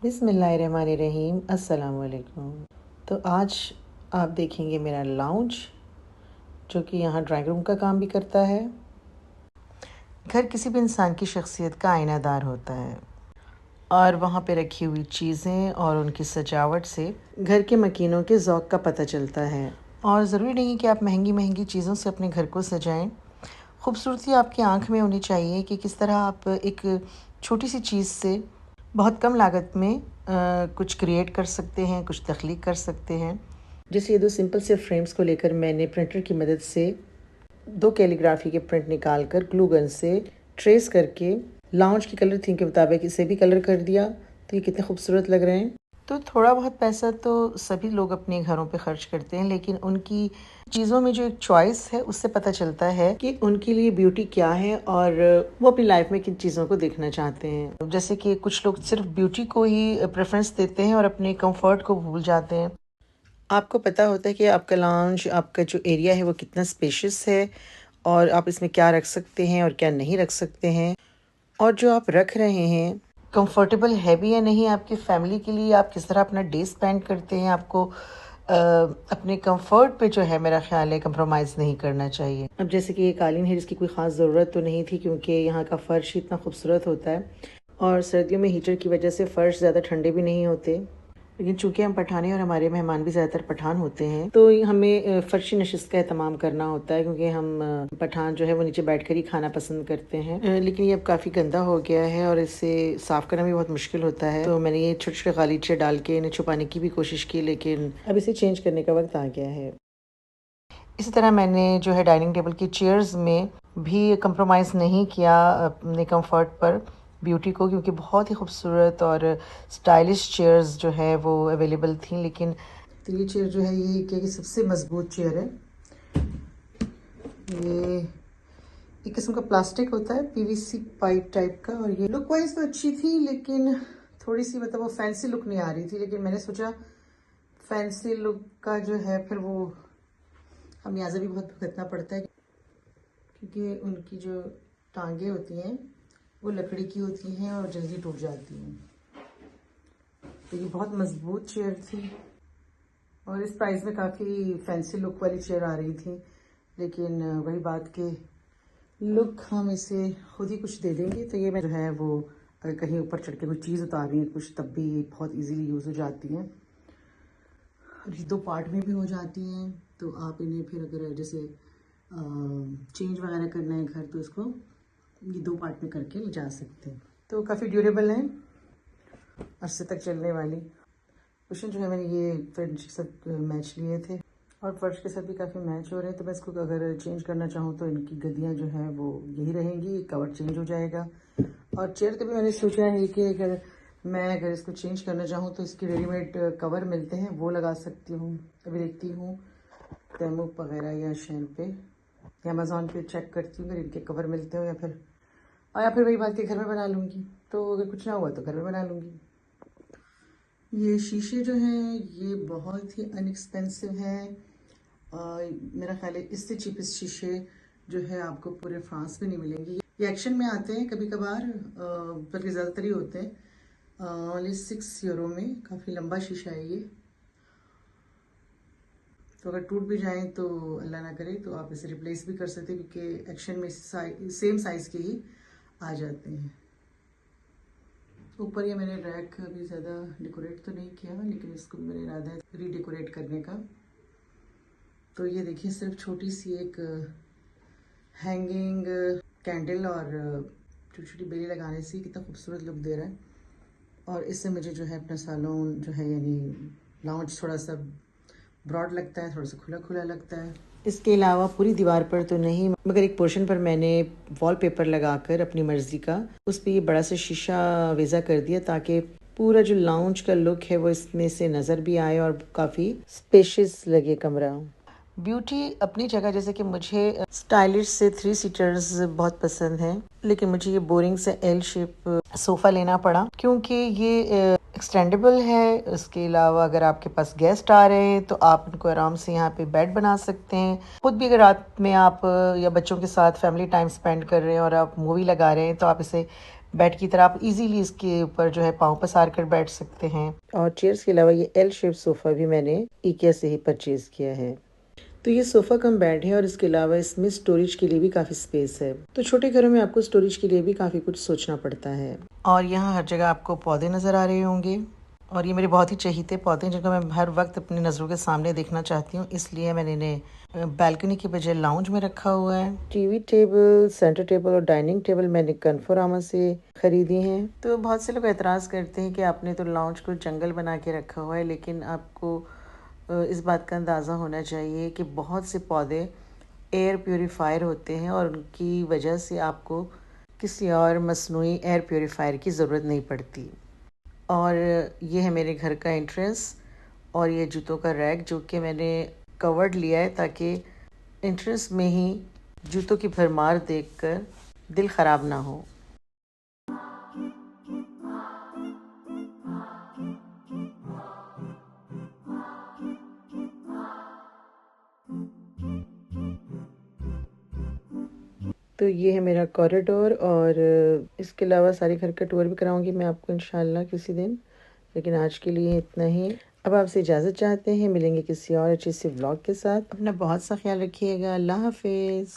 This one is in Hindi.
बिस्मिल्लाहिर्रहमानिर्रहीम, अस्सलाम वालेकुम। तो आज आप देखेंगे मेरा लाउंज, जो कि यहाँ ड्राइंग रूम का काम भी करता है। घर किसी भी इंसान की शख्सियत का आईनादार होता है और वहाँ पे रखी हुई चीज़ें और उनकी सजावट से घर के मकीनों के ज़ौक़ का पता चलता है। और ज़रूरी नहीं कि आप महंगी महंगी चीज़ों से अपने घर को सजाएं। खूबसूरती आपकी आंख में होनी चाहिए कि किस तरह आप एक छोटी सी चीज़ से बहुत कम लागत में कुछ क्रिएट कर सकते हैं, कुछ तख्लीक कर सकते हैं। जैसे ये दो सिंपल से फ्रेम्स को लेकर मैंने प्रिंटर की मदद से दो कैलीग्राफी के प्रिंट निकाल कर ग्लू गन से ट्रेस करके लाउंज की कलर थीम के मुताबिक इसे भी कलर कर दिया। तो ये कितने खूबसूरत लग रहे हैं। तो थोड़ा बहुत पैसा तो सभी लोग अपने घरों पे खर्च करते हैं, लेकिन उनकी चीज़ों में जो एक चॉइस है उससे पता चलता है कि उनके लिए ब्यूटी क्या है और वो अपनी लाइफ में किन चीज़ों को देखना चाहते हैं। जैसे कि कुछ लोग सिर्फ ब्यूटी को ही प्रेफरेंस देते हैं और अपने कंफर्ट को भूल जाते हैं। आपको पता होता है कि आपका लाउंज, आपका जो एरिया है वो कितना स्पेशियस है और आप इसमें क्या रख सकते हैं और क्या नहीं रख सकते हैं, और जो आप रख रहे हैं कंफर्टेबल है भी या नहीं आपकी फैमिली के लिए। आप किस तरह अपना डे स्पेंड करते हैं, आपको अपने कंफर्ट पे जो है मेरा ख्याल है कंप्रोमाइज़ नहीं करना चाहिए। अब जैसे कि ये कालीन है जिसकी कोई ख़ास ज़रूरत तो नहीं थी, क्योंकि यहाँ का फ़र्श ही इतना खूबसूरत होता है और सर्दियों में हीटर की वजह से फ़र्श ज़्यादा ठंडे भी नहीं होते। लेकिन चूंकि हम पठान हैं और हमारे मेहमान भी ज़्यादातर पठान होते हैं, तो हमें फ़र्शी नशिस्त का एहतमाम करना होता है, क्योंकि हम पठान जो है वो नीचे बैठकर ही खाना पसंद करते हैं। लेकिन ये अब काफ़ी गंदा हो गया है और इसे साफ़ करना भी बहुत मुश्किल होता है। तो मैंने ये छोटे छोटे गालीचे डाल के इन्हें छुपाने की भी कोशिश की, लेकिन अब इसे चेंज करने का वक्त आ गया है। इसी तरह मैंने जो है डाइनिंग टेबल की चेयर्स में भी कंप्रोमाइज़ नहीं किया अपने कंफर्ट पर ब्यूटी को, क्योंकि बहुत ही खूबसूरत और स्टाइलिश चेयर्स जो है वो अवेलेबल थी। लेकिन तो ये चेयर जो है ये क्या कि सबसे मजबूत चेयर है। ये एक किस्म का प्लास्टिक होता है, पीवीसी पाइप टाइप का, और ये लुक वाइज तो अच्छी थी, लेकिन थोड़ी सी मतलब वो फैंसी लुक नहीं आ रही थी। लेकिन मैंने सोचा फैंसी लुक का जो है फिर वो खमियाजा भी बहुत भुगतना पड़ता है, क्योंकि उनकी जो टांगे होती हैं वो लकड़ी की होती हैं और जल्दी टूट जाती हैं। तो ये बहुत मजबूत चेयर थी और इस प्राइस में काफ़ी फैंसी लुक वाली चेयर आ रही थी। लेकिन वही बात कि लुक हम इसे खुद ही कुछ दे देंगे। तो ये मैं जो है वो अगर कहीं ऊपर चढ़ के कोई चीज़ उतारनी है कुछ, तब भी ये बहुत इजीली यूज़ हो जाती हैं और ये दो पार्ट में भी हो जाती हैं। तो आप इन्हें फिर अगर जैसे चेंज वगैरह करना है घर, तो इसको ये दो पार्ट में करके ले जा सकते हैं। तो काफ़ी ड्यूरेबल हैं, अरसे तक चलने वाली। कुशन जो है मैंने ये फ्रेंच के साथ मैच लिए थे और फर्श के साथ भी काफ़ी मैच हो रहे हैं। तो मैं इसको अगर चेंज करना चाहूँ तो इनकी गद्दियाँ जो हैं वो यही रहेंगी, कवर चेंज हो जाएगा। और चेयर का भी मैंने सोचा है कि अगर इसको चेंज करना चाहूँ तो इसके रेडीमेड कवर मिलते हैं, वो लगा सकती हूँ। अभी देखती हूँ टेमू वगैरह या शेन पे या अमेज़ॉन पे चेक करती हूँ अगर इनके कवर मिलते हो, या फिर वही बात कि घर में बना लूँगी। तो अगर कुछ ना हुआ तो घर में बना लूँगी। ये शीशे जो हैं ये बहुत ही अनएक्सपेंसिव हैं। मेरा ख्याल है इससे चीपेस्ट शीशे जो है आपको पूरे फ्रांस में नहीं मिलेंगे। ये एक्शन में आते हैं कभी कभार, बल्कि ज़्यादातर ही होते हैं। ओनली 6 यूरो में काफ़ी लंबा शीशा है ये। तो अगर टूट भी जाएं तो अल्लाह ना करे तो आप इसे रिप्लेस भी कर सकते हैं, क्योंकि एक्शन में सेम साइज़ के ही आ जाते हैं। ऊपर ये मैंने रैक अभी ज़्यादा डेकोरेट तो नहीं किया, लेकिन इसको मैंने इरादा है रीडेकोरेट करने का। तो ये देखिए सिर्फ छोटी सी एक हैंगिंग कैंडल और छोटी छोटी बेली लगाने से कितना खूबसूरत लुक दे रहा है। और इससे मुझे जो है अपना सालोन जो है यानी लाउंज थोड़ा सा ब्रॉड लगता है, थोड़ा सा खुला खुला लगता है। इसके अलावा पूरी दीवार पर तो नहीं, मगर एक पोर्शन पर मैंने वॉलपेपर लगाकर अपनी मर्जी का उस पर ये बड़ा सा शीशा वेज़ा कर दिया, ताकि पूरा जो लाउंज का लुक है वो इसमें से नज़र भी आए और काफ़ी स्पेशियस लगे कमरा। ब्यूटी अपनी जगह, जैसे कि मुझे स्टाइलिश से 3 सीटर्स बहुत पसंद हैं, लेकिन मुझे ये बोरिंग से एल शेप सोफ़ा लेना पड़ा क्योंकि ये एक्सटेंडेबल है। उसके अलावा अगर आपके पास गेस्ट आ रहे हैं तो आप उनको आराम से यहाँ पे बेड बना सकते हैं। खुद भी अगर रात में आप या बच्चों के साथ फैमिली टाइम स्पेंड कर रहे हैं और आप मूवी लगा रहे हैं तो आप इसे बेड की तरह आप इजीली इसके ऊपर जो है पाँव पसार कर बैठ सकते हैं। और चेयर्स के अलावा ये एल शेप सोफ़ा भी मैंने इकेआ से ही परचेज़ किया है। तो ये सोफ़ा कम बेड है और इसके अलावा इसमें स्टोरेज के लिए भी काफ़ी स्पेस है। तो छोटे घरों में आपको स्टोरेज के लिए भी काफ़ी कुछ सोचना पड़ता है। और यहाँ हर जगह आपको पौधे नज़र आ रहे होंगे, और ये मेरे बहुत ही चहीते पौधे हैं जिनको मैं हर वक्त अपनी नज़रों के सामने देखना चाहती हूँ, इसलिए मैंने इन्हें बैल्कनी के बजाय लाउंज में रखा हुआ है। टीवी टेबल, सेंटर टेबल और डाइनिंग टेबल मैंने कन्फोरामा से ख़रीदी हैं। तो बहुत से लोग एतराज़ करते हैं कि आपने तो लाउंज को जंगल बना के रखा हुआ है, लेकिन आपको इस बात का अंदाज़ा होना चाहिए कि बहुत से पौधे एयर प्योरीफायर होते हैं और उनकी वजह से आपको किसी और मसनूई एयर प्योरीफायर की ज़रूरत नहीं पड़ती। और ये है मेरे घर का एंट्रेंस और ये जूतों का रैक जो कि मैंने कवर्ड लिया है ताकि एंट्रेंस में ही जूतों की भरमार देखकर दिल ख़राब ना हो। तो ये है मेरा कॉरिडोर, और इसके अलावा सारे घर का टूर भी कराऊंगी मैं आपको इंशाल्लाह किसी दिन, लेकिन आज के लिए इतना ही। अब आपसे इजाज़त चाहते हैं, मिलेंगे किसी और अच्छे से व्लॉग के साथ। अपना बहुत सा ख्याल रखिएगा। अल्लाह हाफिज़।